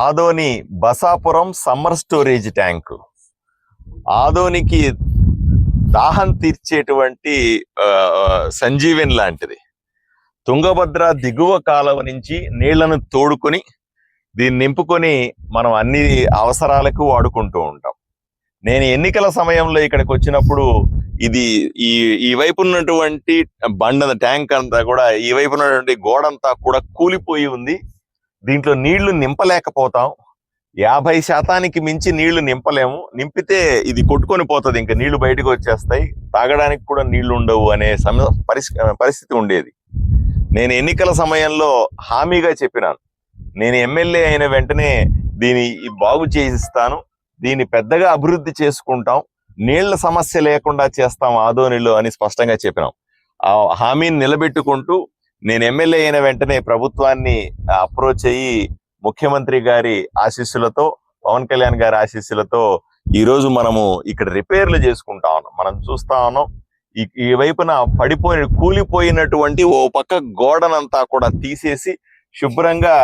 Adoni Basapuram summer storage tank ఆదోనికి దాహం తీర్చేటువంటి సంజీవన్ లాంటిది. తుంగభద్ర దిగువ కాలువ నుంచి నీళ్లను తోడుకొని దీన్ని నింపుకొని మనం అన్ని అవసరాలకు వాడుకుంటూ ఉంటాం. నేను ఎన్నికల సమయంలో ఇక్కడికి వచ్చినప్పుడు ఇది ఈ వైపు ఉన్నటువంటి ట్యాంక్ అంతా కూడా, ఈ వైపు ఉన్నటువంటి గోడంతా కూడా కూలిపోయి ఉంది. దీంట్లో నీళ్లు నింపలేకపోతాం. 50% మించి నీళ్లు నింపలేము. నింపితే ఇది కొట్టుకొని పోతుంది, ఇంకా నీళ్లు బయటకు వచ్చేస్తాయి, తాగడానికి కూడా నీళ్లు ఉండవు అనే పరిస్థితి ఉండేది. నేను ఎన్నికల సమయంలో హామీగా చెప్పినాను, నేను ఎమ్మెల్యే అయిన వెంటనే దీన్ని బాగు చేయిస్తాను, దీన్ని పెద్దగా అభివృద్ధి చేసుకుంటాం, నీళ్ల సమస్య లేకుండా చేస్తాం ఆదోనిలో అని స్పష్టంగా చెప్పినాం. ఆ హామీని నిలబెట్టుకుంటూ నేను ఎమ్మెల్యే అయిన వెంటనే ప్రభుత్వాన్ని అప్రోచ్ అయ్యి ముఖ్యమంత్రి గారి ఆశీస్సులతో, పవన్ కళ్యాణ్ గారి ఆశీస్సులతో ఈరోజు మనము ఇక్కడ రిపేర్లు చేసుకుంటా ఉన్నాం. మనం చూస్తా ఉన్నాం, ఈ వైపున కూలిపోయినటువంటి ఓ పక్క గోడనంతా కూడా తీసేసి శుభ్రంగా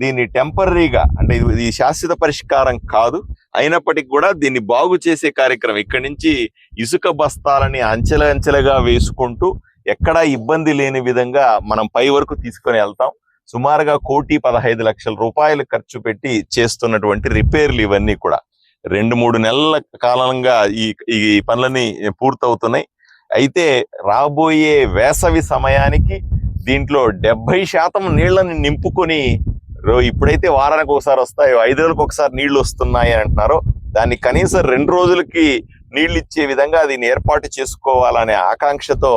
దీన్ని టెంపరీగా, అంటే ఇది శాశ్వత పరిష్కారం కాదు, అయినప్పటికీ కూడా దీన్ని బాగు చేసే కార్యక్రమం, ఇక్కడి నుంచి ఇసుక బస్తాలని అంచెలుగా వేసుకుంటూ ఎక్కడా ఇబ్బంది లేని విధంగా మనం పై వరకు తీసుకొని వెళ్తాం. సుమారుగా 1,15,00,000 రూపాయలు ఖర్చు పెట్టి చేస్తున్నటువంటి రిపేర్లు ఇవన్నీ కూడా 2-3 నెలల కాలంగా ఈ పనులని పూర్తవుతున్నాయి. అయితే రాబోయే వేసవి సమయానికి దీంట్లో 70% నీళ్లను నింపుకొని, ఇప్పుడైతే వారానికి ఒకసారి వస్తాయో 5 రోజులకు ఒకసారి నీళ్లు వస్తున్నాయి అని అంటున్నారో, దాన్ని కనీసం 2 రోజులకి నీళ్లు ఇచ్చే విధంగా దీన్ని ఏర్పాటు చేసుకోవాలనే ఆకాంక్షతో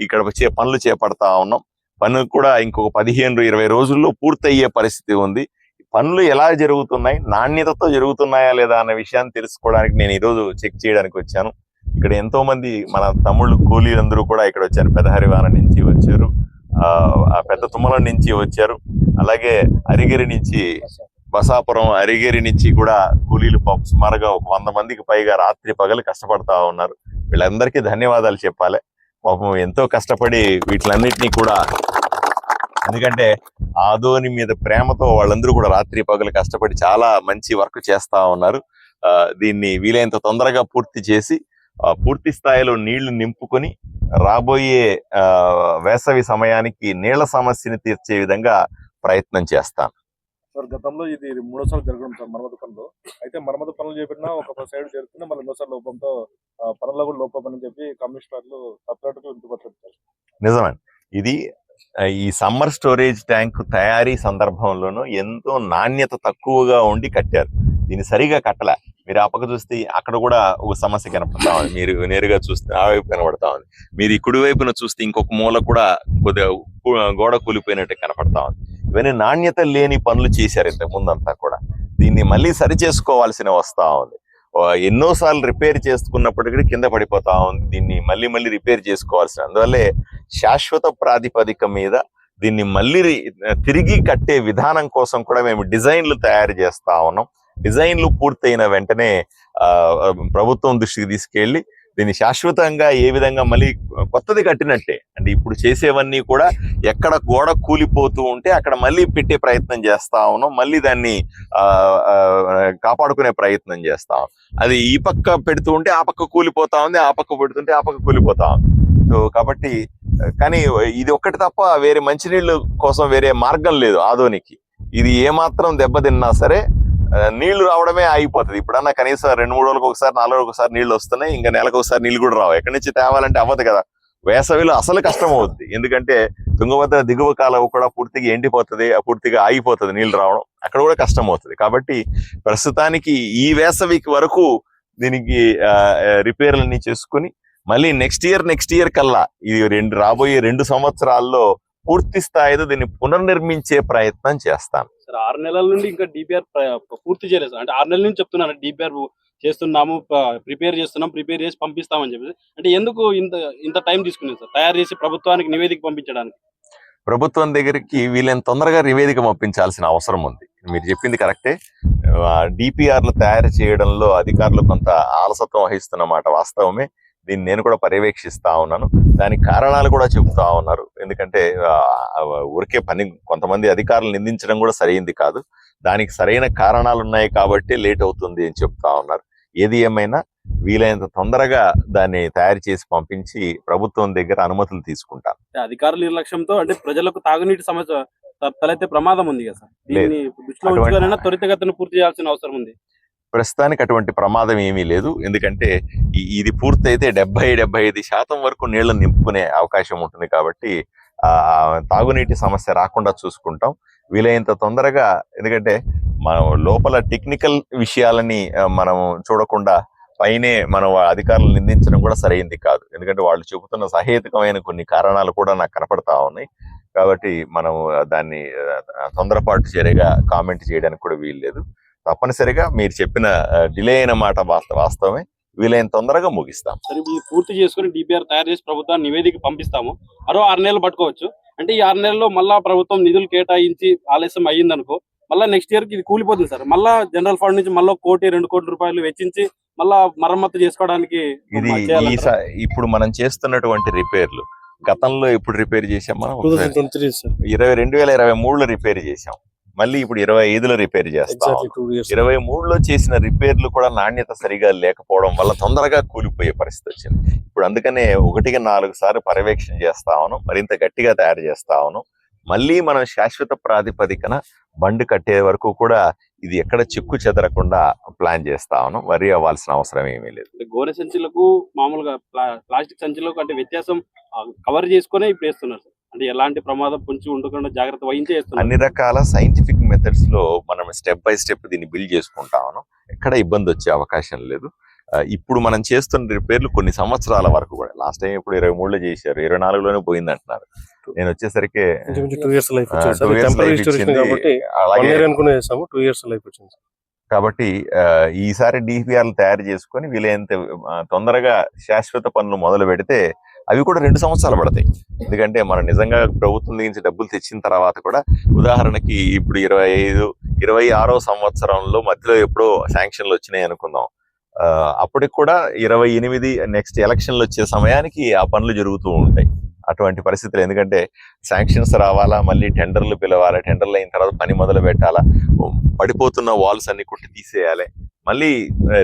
ఇక్కడ పనులు చేపడతా ఉన్నాం. పనులు కూడా ఇంకొక 15-20 రోజుల్లో పూర్తయ్యే పరిస్థితి ఉంది. పనులు ఎలా జరుగుతున్నాయి, నాణ్యతతో జరుగుతున్నాయా లేదా అన్న విషయాన్ని తెలుసుకోవడానికి నేను ఈరోజు చెక్ చేయడానికి వచ్చాను. ఇక్కడ ఎంతో మంది మన తమ్ముళ్ళు కూలీలందరూ కూడా ఇక్కడ వచ్చారు. పెదహరివాన నుంచి వచ్చారు, పెద్ద తుమ్మల నుంచి వచ్చారు, అలాగే అరిగిరి నుంచి, బసాపురం అరిగిరి నుంచి కూడా కూలీలు సుమారుగా ఒక 100 మందికి పైగా రాత్రి పగలు కష్టపడతా ఉన్నారు. వీళ్ళందరికీ ధన్యవాదాలు చెప్పాలి. పాపం ఎంతో కష్టపడి వీటిలన్నిటినీ కూడా, ఎందుకంటే ఆదోని మీద ప్రేమతో వాళ్ళందరూ కూడా రాత్రి పగలు కష్టపడి చాలా మంచి వర్క్ చేస్తా ఉన్నారు. దీన్ని వీలైనంత తొందరగా పూర్తి చేసి పూర్తి స్థాయిలో నీళ్లు నింపుకొని రాబోయే వేసవి సమయానికి నీళ్ల సమస్యని తీర్చే విధంగా ప్రయత్నం చేస్తాను. సార్, గతంలో ఇది 3సార్లు జరగడం సార్ మరమ్మతు పనులు. అయితే మరమ్మతు పనులు చేపట్టినా ఒక సైడ్ జరుగుతున్నా, మళ్ళీ 2సార్లు లోపంతో పనుల్లో కూడా లోపం అని చెప్పి కమిషనర్లు సపరేట్ గా ఇంటిపట్టారు. నిజమండి. ఇది ఈ సమ్మర్ స్టోరేజ్ ట్యాంక్ తయారీ సందర్భంలోనూ ఎంతో నాణ్యత తక్కువగా ఉండి కట్టారు. దీన్ని సరిగా కట్టలే. మీరు ఆ పక్క చూస్తే అక్కడ కూడా ఒక సమస్య కనపడతా ఉంది, మీరు నేరుగా చూస్తే ఆ వైపు కనబడతా ఉంది, మీరు ఈ కుడి వైపున చూస్తే ఇంకొక మూల కూడా కొద్దిగా గోడ కూలిపోయినట్టు కనపడతా ఉంది. ఇవన్నీ నాణ్యత లేని పనులు చేశారు ఇంతకు ముందంతా కూడా. దీన్ని మళ్ళీ సరి చేసుకోవాల్సిన వస్తా ఉంది. ఎన్నోసార్లు రిపేర్ చేసుకున్నప్పటికీ కింద పడిపోతా ఉంది. దీన్ని మళ్ళీ రిపేర్ చేసుకోవాల్సిన, అందువల్లే శాశ్వత ప్రాతిపదిక మీద దీన్ని మళ్ళీ తిరిగి కట్టే విధానం కోసం కూడా మేము డిజైన్లు తయారు చేస్తా ఉన్నాం. డిజైన్లు పూర్తయిన వెంటనే ప్రభుత్వం దృష్టికి తీసుకెళ్లి దీన్ని శాశ్వతంగా ఏ విధంగా మళ్ళీ కొత్తది కట్టినట్టే, అంటే ఇప్పుడు చేసేవన్నీ కూడా ఎక్కడ గోడ కూలిపోతూ ఉంటే అక్కడ మళ్ళీ పెట్టే ప్రయత్నం చేస్తా ఉన్నాం. మళ్ళీ దాన్ని కాపాడుకునే ప్రయత్నం చేస్తాం. అది ఈ పక్క పెడుతూ ఉంటే ఆ పక్క కూలిపోతా ఉంది, ఆ పక్క పెడుతుంటే ఆ పక్క కూలిపోతా ఉంది. సో కాబట్టి, కానీ ఇది ఒక్కటి తప్ప వేరే మంచినీళ్ళు కోసం వేరే మార్గం లేదు ఆదోనికి. ఇది ఏమాత్రం దెబ్బతిన్నా సరే నీళ్లు రావడమే ఆగిపోతుంది. ఇప్పుడన్నా కనీసం 2-3 రోజులకు ఒకసారి, 4 రోజులకు ఒకసారి నీళ్లు వస్తున్నాయి, ఇంకా నెలకు ఒకసారి నీళ్లు కూడా రావు. ఎక్కడి నుంచి తేవాలంటే అవ్వదు కదా. వేసవిలో అసలు కష్టం అవుద్ది, ఎందుకంటే తుంగభద్ర దిగువ కాలువ కూడా పూర్తిగా ఎండిపోతుంది, పూర్తిగా ఆగిపోతుంది నీళ్లు రావడం, అక్కడ కూడా కష్టం అవుతుంది. కాబట్టి ప్రస్తుతానికి ఈ వేసవికి వరకు దీనికి రిపేర్లన్నీ చేసుకుని మళ్ళీ నెక్స్ట్ ఇయర్ కల్లా ఇది రాబోయే 2 సంవత్సరాల్లో పూర్తి స్థాయిలో దీన్ని పునర్నిర్మించే ప్రయత్నం చేస్తాను. 6 నెలల నుండి ఇంకా డిపిఆర్ పూర్తి చేయలేదు. అంటే 6 నెలల నుంచి చెప్తున్నాను డిపిఆర్ చేస్తున్నాము, ప్రిపేర్ చేసి పంపిస్తామని చెప్పేసి. అంటే ఎందుకు ఇంత టైం తీసుకునేది సార్ తయారు చేసి ప్రభుత్వానికి నివేదిక పంపించడానికి? ప్రభుత్వం దగ్గరికి వీళ్ళని తొందరగా నివేదిక పంపించాల్సిన అవసరం ఉంది. మీరు చెప్పింది కరెక్టే. డిపిఆర్లు తయారు చేయడంలో అధికారులు కొంత ఆలసత్వం వహిస్తున్నమాట వాస్తవమే. దీన్ని నేను కూడా పర్యవేక్షిస్తా ఉన్నాను. దానికి కారణాలు కూడా చెబుతా ఉన్నారు. ఎందుకంటే ఊరికే కొంతమంది అధికారులు నిందించడం కూడా సరైంది కాదు. దానికి సరైన కారణాలు ఉన్నాయి కాబట్టి లేట్ అవుతుంది అని చెప్తా ఉన్నారు. ఏది ఏమైనా వీలైనంత తొందరగా దాన్ని తయారు చేసి పంపించి ప్రభుత్వం దగ్గర అనుమతులు తీసుకుంటారు. అధికారుల నిర్లక్ష్యంతో అంటే ప్రజలకు తాగునీటి సమస్య తలెత్తే ప్రమాదం ఉంది కదా సార్. లేదు. దీన్ని దృష్టిలో ఉంచుకోవాలన్నా త్వరితగతిన పూర్తి చేయాల్సిన అవసరం ఉంది. ప్రస్తుతానికి అటువంటి ప్రమాదం ఏమీ లేదు. ఎందుకంటే ఇది పూర్తయితే 70-75% వరకు నీళ్లను నింపుకునే అవకాశం ఉంటుంది కాబట్టి తాగునీటి సమస్య రాకుండా చూసుకుంటాం వీలైనంత తొందరగా. ఎందుకంటే మనం లోపల టెక్నికల్ విషయాలని మనం చూడకుండా పైనే మనం అధికారులు నిందించడం కూడా సరైంది కాదు. ఎందుకంటే వాళ్ళు చెబుతున్న సహేతుకమైన కొన్ని కారణాలు కూడా నాకు కనపడతా ఉన్నాయి. కాబట్టి మనం దాన్ని తొందరపాటు చర్యగా కామెంట్ చేయడానికి కూడా వీల్లేదు. తప్పనిసరిగా మీరు చెప్పిన డిలే అయిన మాట వాస్తవమే. వీలైన తొందరగా ముగిస్తాం. సరే, పూర్తి చేసుకుని డిపిఆర్ తయారు చేసి ప్రభుత్వాన్ని నివేదిక పంపిస్తాము. మరో 6 నెలలు పట్టుకోవచ్చు. అంటే ఈ 6 నెలల్లో మళ్ళా ప్రభుత్వం నిధులు కేటాయించి ఆలస్యం అయ్యిందనుకో, మళ్ళీ నెక్స్ట్ ఇయర్ కి ఇది కూలిపోతుంది సార్. మళ్ళా జనరల్ ఫండ్ నుంచి మళ్ళీ 1-2 కోట్ల రూపాయలు వెచ్చించి మళ్ళా మరమ్మతు చేసుకోవడానికి ఇది ఇప్పుడు మనం చేస్తున్నటువంటి రిపేర్లు గతంలో ఇప్పుడు రిపేర్ చేసాం. మనం 2023లో రిపేర్ చేసాం. మళ్ళీ ఇప్పుడు 25లో రిపేర్ చేస్తాం. 23లో చేసిన రిపేర్లు కూడా నాణ్యత సరిగా లేకపోవడం వల్ల తొందరగా కూలిపోయే పరిస్థితి వచ్చింది. ఇప్పుడు అందుకనే 1-4 సార్లు పర్యవేక్షణ చేస్తా ఉన్నాం. మరింత గట్టిగా తయారు చేస్తా ఉన్నాం. మళ్ళీ మనం శాశ్వత ప్రాతిపదికన బండి కట్టే వరకు కూడా ఇది ఎక్కడ చెక్కు చెదరకుండా ప్లాన్ చేస్తా ఉన్నాం. వరి అవ్వాల్సిన అవసరం ఏమీ లేదు. గోనె సంచులకు మామూలుగా ప్లాస్టిక్ సంచులకు అంటే వ్యత్యాసం కవర్ చేసుకునే ఇప్పుడు వేస్తున్నారు. అంటే ఎలాంటి ప్రమాదం పొంచి ఉండకుండా జాగ్రత్త వహించే చేస్తున్నారు. అన్ని రకాల సైంటిఫిక్ మెథడ్స్ లో మనం స్టెప్ బై స్టెప్ దీన్ని బిల్డ్ చేసుకుంటా ఉన్నాం. ఎక్కడ ఇబ్బంది వచ్చే అవకాశం లేదు. ఇప్పుడు మనం చేస్తున్న రిపేర్లు కొన్ని సంవత్సరాల వరకు కూడా, లాస్ట్ టైం ఇప్పుడు 23లో చేశారు, 24లోనే పోయింది అంటున్నారు. నేను వచ్చేసరికి 2 years లైఫ్ వచ్చింది. కాబట్టి ఈసారి డిపిఆర్లు తయారు చేసుకొని వీలైనంత తొందరగా శాశ్వత పనులు మొదలు పెడితే అవి కూడా 2 సంవత్సరాలు పడతాయి. ఎందుకంటే మనం నిజంగా ప్రభుత్వం నుంచి డబ్బులు తెచ్చిన తర్వాత కూడా, ఉదాహరణకి ఇప్పుడు 26వ సంవత్సరంలో మధ్యలో ఎప్పుడో శాంక్షన్లు వచ్చినాయి అనుకుందాం. అప్పటికి కూడా 28 నెక్స్ట్ ఎలక్షన్లు వచ్చే సమయానికి ఆ పనులు జరుగుతూ ఉంటాయి. అటువంటి పరిస్థితులు. ఎందుకంటే శాంక్షన్స్ రావాలా, మళ్ళీ టెండర్లు పిలవాలా, టెండర్లు అయిన తర్వాత పని మొదలు పెట్టాలా, పడిపోతున్న వాల్స్ అన్ని కుట్టి తీసేయాలి, మళ్ళీ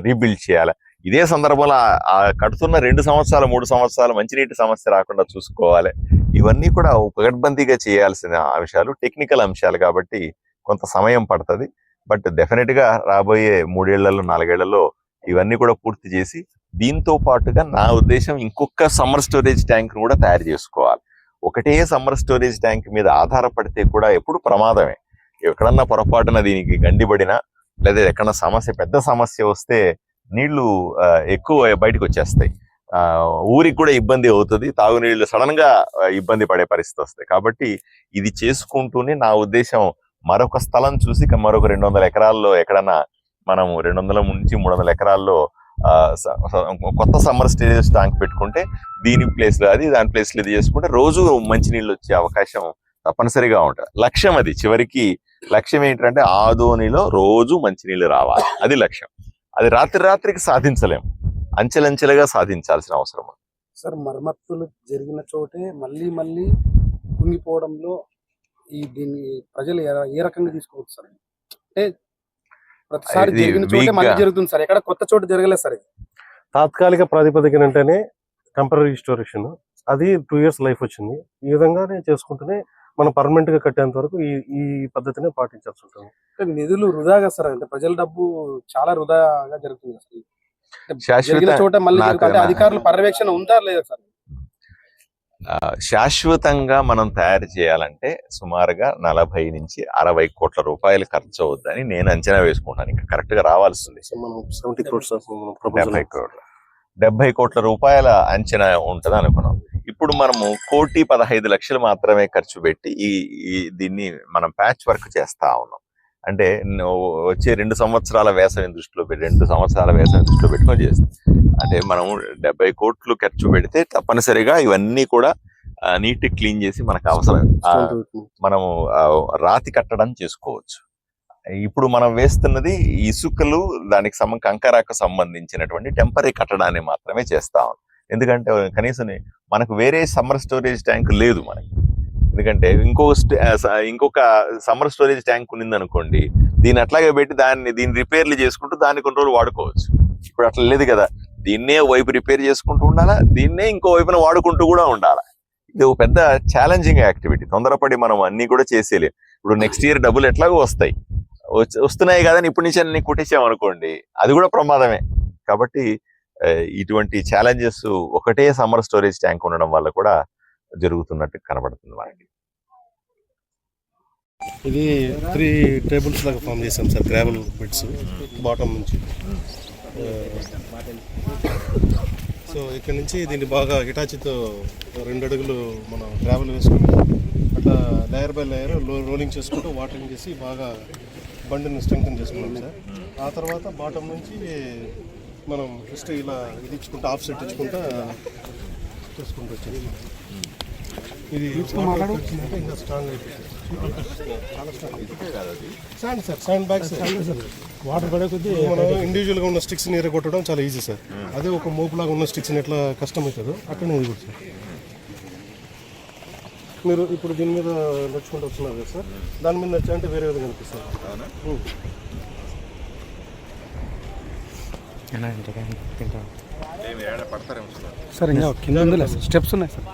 రీబిల్డ్ చేయాలి. ఇదే సందర్భంలో కడుతున్న 2 సంవత్సరాలు 3 సంవత్సరాలు మంచినీటి సమస్య రాకుండా చూసుకోవాలి. ఇవన్నీ కూడా పకడ్బందీగా చేయాల్సిన అంశాలు, టెక్నికల్ అంశాలు కాబట్టి కొంత సమయం పడుతుంది. బట్ డెఫినెట్ గా రాబోయే 3 ఏళ్లలో 4 ఏళ్లలో ఇవన్నీ కూడా పూర్తి చేసి, దీంతో పాటుగా నా ఉద్దేశం ఇంకొక సమ్మర్ స్టోరేజ్ ట్యాంక్ కూడా తయారు చేసుకోవాలి. ఒకటే సమ్మర్ స్టోరేజ్ ట్యాంక్ మీద ఆధారపడితే కూడా ఎప్పుడు ప్రమాదమే. ఎక్కడన్నా పొరపాటున దీనికి గండిపడినా, లేదా ఎక్కడన్నా పెద్ద సమస్య వస్తే నీళ్లు ఎక్కువ బయటకు వచ్చేస్తాయి. ఊరికి కూడా ఇబ్బంది అవుతుంది. తాగునీళ్లు సడన్ గా ఇబ్బంది పడే పరిస్థితి వస్తాయి. కాబట్టి ఇది చేసుకుంటూనే నా ఉద్దేశం మరొక స్థలం చూసి మరొక 200 ఎకరాల్లో ఎక్కడన్నా మనం 200 నుంచి 300 ఎకరాల్లో కొత్త సమ్మర్ స్టోరేజ్ ట్యాంక్ పెట్టుకుంటే, దీని ప్లేస్ లో అది, దాని ప్లేస్ లో ఇది చేసుకుంటే రోజు మంచినీళ్ళు వచ్చే అవకాశం తప్పనిసరిగా ఉంటుంది. లక్ష్యం అది. చివరికి లక్ష్యం ఏంటంటే ఆదోనిలో రోజు మంచినీళ్ళు రావాలి. అది లక్ష్యం. అది రాత్రికి సాధించలేం, అంచెలంచెలుగా సాధించాల్సిన అవసరం ఉంది. సార్, మరమ్మతులు జరిగిన చోటే మళ్ళీ కుంగిపోవడంలో దీన్ని ప్రజలు ఏ రకంగా తీసుకోవచ్చు సార్? అంటే ప్రతిసారి జరిగిన చోటే మళ్ళీ జరుగుతుంది సార్, ఎక్కడ కొత్త చోటు జరగలేదు సార్. తాత్కాలిక ప్రాతిపదికన అంటేనే టెంపరీ రిస్టోరేషన్, అది 2 years లైఫ్ వచ్చింది. ఈ విధంగానే చేసుకుంటూనే మనం పర్మనెంట్ గా కట్టేంత వరకు ఈ పద్ధతిని పాటించాల్సి ఉంటుంది. నిధులు వృధాగా సార్, అంటే ప్రజల డబ్బు చాలా వృధాగా జరుగుతుంది సార్. జరిగిన చోట మళ్ళీ అధికారుల పర్యవేక్షణ ఉందా లేదా సార్? శాశ్వతంగా మనం తయారు చేయాలంటే సుమారుగా 40 నుంచి 60 కోట్ల రూపాయలు ఖర్చు అవుద్దని నేను అంచనా వేసుకుంటాను. ఇంకా కరెక్ట్ గా రావాల్సింది 70 కోట్ల రూపాయల అంచనా ఉంటది అనుకున్నాం. ఇప్పుడు మనము 1,15,00,000 మాత్రమే ఖర్చు పెట్టి దీన్ని మనం ప్యాచ్ వర్క్ చేస్తా ఉన్నాం. అంటే వచ్చే 2 సంవత్సరాల వేసవిని దృష్టిలో పెట్టుకొని చేస్తాం. అంటే మనం 70 కోట్లు ఖర్చు పెడితే తప్పనిసరిగా ఇవన్నీ కూడా నీట్ క్లీన్ చేసి మనకు అవసరం మనము రాతి కట్టడం చేసుకోవచ్చు. ఇప్పుడు మనం వేస్తున్నది ఇసుకలు, దానికి కంకరకు సంబంధించినటువంటి టెంపరీ కట్టడాన్ని మాత్రమే చేస్తాం. ఎందుకంటే కనీసం మనకు వేరే సమ్మర్ స్టోరేజ్ ట్యాంక్ లేదు మనకి. ఎందుకంటే ఇంకొక సమ్మర్ స్టోరేజ్ ట్యాంక్ ఉన్నింది అనుకోండి, దీన్ని అట్లాగే పెట్టి దీన్ని రిపేర్లు చేసుకుంటూ దాన్ని కొన్ని రోజులు వాడుకోవచ్చు. ఇప్పుడు అట్లా లేదు కదా, దీన్నే వైపు రిపేర్ చేసుకుంటూ ఉండాలా, దీన్నే ఇంకో వైపున వాడుకుంటూ కూడా ఉండాలా. ఇది ఒక పెద్ద ఛాలెంజింగ్ యాక్టివిటీ. తొందరపడి మనం అన్ని కూడా చేసేయలేం. ఇప్పుడు నెక్స్ట్ ఇయర్ డబ్బులు ఎట్లాగో వస్తున్నాయి కదా అని ఇప్పటి నుంచి అన్ని కుట్టించామనుకోండి, అది కూడా ప్రమాదమే. కాబట్టి ఇటువంటి ఛాలెంజెస్ ఒకటే సమ్మర్ స్టోరేజ్ ట్యాంక్ ఉండడం వల్ల కూడా జరుగుతున్నట్టు కనబడుతుంది మనకి. ఇది 3 టేబుల్స్ లాగా ఫామ్ చేసాం సార్, గ్రావెల్ బెడ్స్ బాటమ్ నుంచి. సో ఇక్కడ నుంచి దీన్ని బాగా హిటాచితో 2 అడుగులు మనం గ్రావెల్ వేసుకుంటూ అట్లా లేయర్ బై లేయర్ రోలింగ్ చేసుకుంటూ వాటరింగ్ చేసి బాగా బండిని స్ట్రెంగ్తన్ చేసుకున్నాం సార్. ఆ తర్వాత బాటమ్ నుంచి మనం జస్ట్ ఇలా ఇది ఇచ్చుకుంటా, ఆఫ్ సెట్ ఇచ్చుకుంటా చేసుకుంటూ వచ్చాము. ఇది ఇంకా స్ట్రాంగ్ అయిపోయింది. చాలా strong sir, sand bags water పడే కొద్దీ మనం ఇండివిజువల్గా ఉన్న స్టిక్స్ని ఎరగొట్టడం చాలా ఈజీ సార్. అదే ఒక మోపులాగా ఉన్న స్టిక్స్ని ఎట్లా కష్టం అవుతుందో అట్లనే ఇది కూడా సార్. మీరు ఇప్పుడు దీని మీద నడుచుకుంటూ వస్తున్నారు కదా సార్, దాని మీద నడిచాలంటే వేరే విధంగా అనిపిస్తుంది. సార్ ఇంకా కింద ఉందిలే సార్, స్టెప్స్ ఉన్నాయి సార్.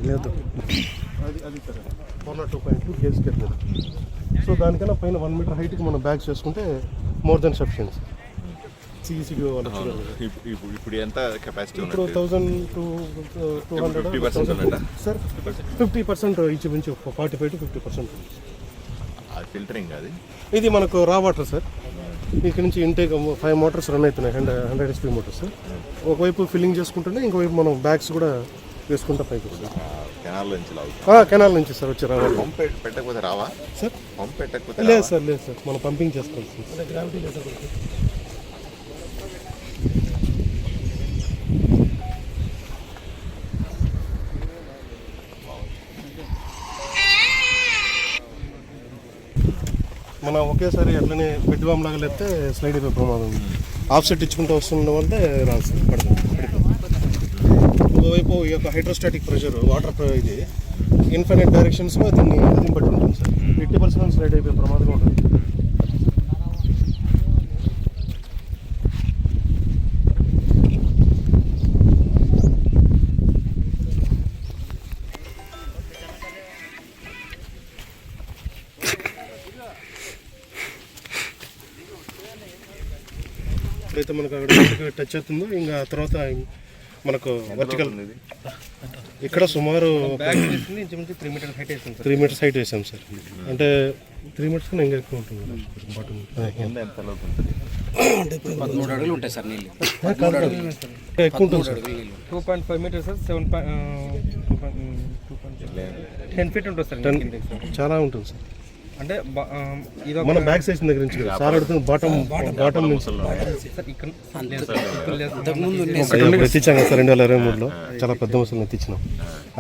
లేదు అది సార్ 2.2 గేజ్ కెట్లేదు. సో దానికన్నా పైన 1 మీటర్ హైట్కి మనం బ్యాగ్స్ చేసుకుంటే మోర్ దెన్ సఫిషియెంట్. సిఈసిబి ఇప్పుడు ఎంత కెపాసిటీ? ఇప్పుడు 1200 సార్. 50% ఇచ్చి నుంచి 45 to 50%. ఫిల్టరింగ్ అది. ఇది మనకు రా వాటర్ సార్. ఇక్కడ నుంచి ఇంటేక్ 5 మోటార్స్ రన్ అవుతున్నాయి, 100 HP మోటార్స్. ఒకవైపు ఫిల్లింగ్ చేసుకుంటూనే ఇంకోవైపు మనం బ్యాగ్స్ కూడా వేసుకుంటా పైకి వస్తాం. కెనాల్ నుంచి సార్ వచ్చి రావాలి. పంప్ పెట్టకపోతే రావా సార్? పంప్ పెట్టకపోతే లేదు సార్, లేదు సార్, మనం పంపింగ్ చేసుకోవాలి సార్. గ్రావిటీ లేదు సార్. మనం ఒకేసారి అట్లనే బెడ్ బామ్ లాగా లేకపోతే స్లైడ్ అయిపోయే ప్రమాదం ఉంది. ఆఫ్ సెట్ ఇచ్చుకుంటూ వస్తుండడం వల్ల రాదు సార్, పడుతుంది. ఒకవైపు ఈ యొక్క హైడ్రోస్టాటిక్ ప్రెషర్ వాటర్ ఇది ఇన్ఫైనైట్ డైరెక్షన్స్లో దీన్ని బట్టి ఉంటుంది సార్. 80% స్లైడ్ అయిపోయే ప్రమాదం ఉంటుంది. ఎప్పుడైతే మనకు అక్కడ టచ్ అవుతుందో ఇంకా తర్వాత మనకు వర్టికల్ ఇక్కడ సుమారు 3 మీటర్స్ హైట్ వేసాం సార్. 3 మీటర్స్ హైట్ వేసాం సార్. అంటే 3 మీటర్స్ కన్నా ఇంకా ఎక్కువ ఉంటుంది. $13 అడుగులు ఉంటాయి సార్ నీళ్ళు. ఎక్కువ ఉంటుంది సార్. 2.5 metres sir. 10 ఫీట్ ఉంటుంది సార్. చాలా ఉంటుంది సార్. అంటే మన బ్యాక్ సైజ్ దగ్గర నుంచి సార్ అడుగుతుంది బాటమ్ నుంచి ఎత్తిచ్చాం కదా సార్ 2023లో. చాలా పెద్ద ముసలు ఎత్తిచ్చినాం.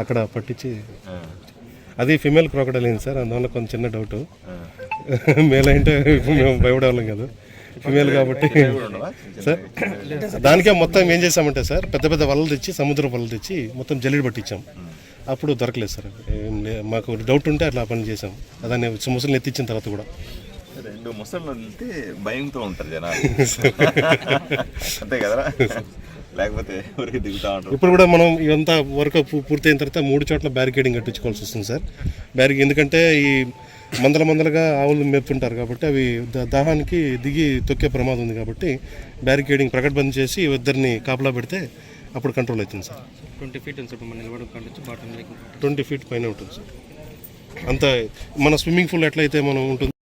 అక్కడ పట్టించి అది ఫిమేల్ క్రాకడైల్ అయింది సార్. అందువల్ల కొంచెం చిన్న డౌట్. మేల్ అంటే మేము భయపడేవాళ్ళం కదా, ఫిమేల్ కాబట్టి సార్. దానికే మొత్తం ఏం చేసామంటే సార్, పెద్ద పెద్ద వలలు తెచ్చి, సముద్ర వలలు తెచ్చి మొత్తం జల్లెడ పట్టించాం. అప్పుడు దొరకలేదు సార్. మాకు డౌట్ ఉంటే అట్లా పని చేసాం. అదాన్ని ముసలిని ఎత్తిచ్చిన తర్వాత కూడా 2 ముసళ్ళు వెళ్తే భయంతో ఉంటారు జనాలు. అంతే కదరా, లేకపోతే ఊరికి దిగుతా ఉంటారు. ఇప్పుడు కూడా మనం ఇదంతా వర్క్ పూర్తయిన తర్వాత 3 చోట్ల బ్యారికేడింగ్ కట్టించుకోవాల్సి వస్తుంది సార్. ఎందుకంటే ఈ మందలుగా ఆవులు మేపుతుంటారు కాబట్టి అవి దాహానికి దిగి తొక్కే ప్రమాదం ఉంది కాబట్టి బ్యారికేడింగ్ ప్రకటబంద్ చేసి ఇద్దరిని కాపలా పెడితే అప్పుడు కంట్రోల్ అవుతుంది సార్. 20 ఫీట్ ఉంది సార్. మన నిలబడి 20 ఫీట్ పైన ఉంటుంది సార్. అంత మన స్విమ్మింగ్ పూల్ ఎట్లయితే మనం ఉంటుంది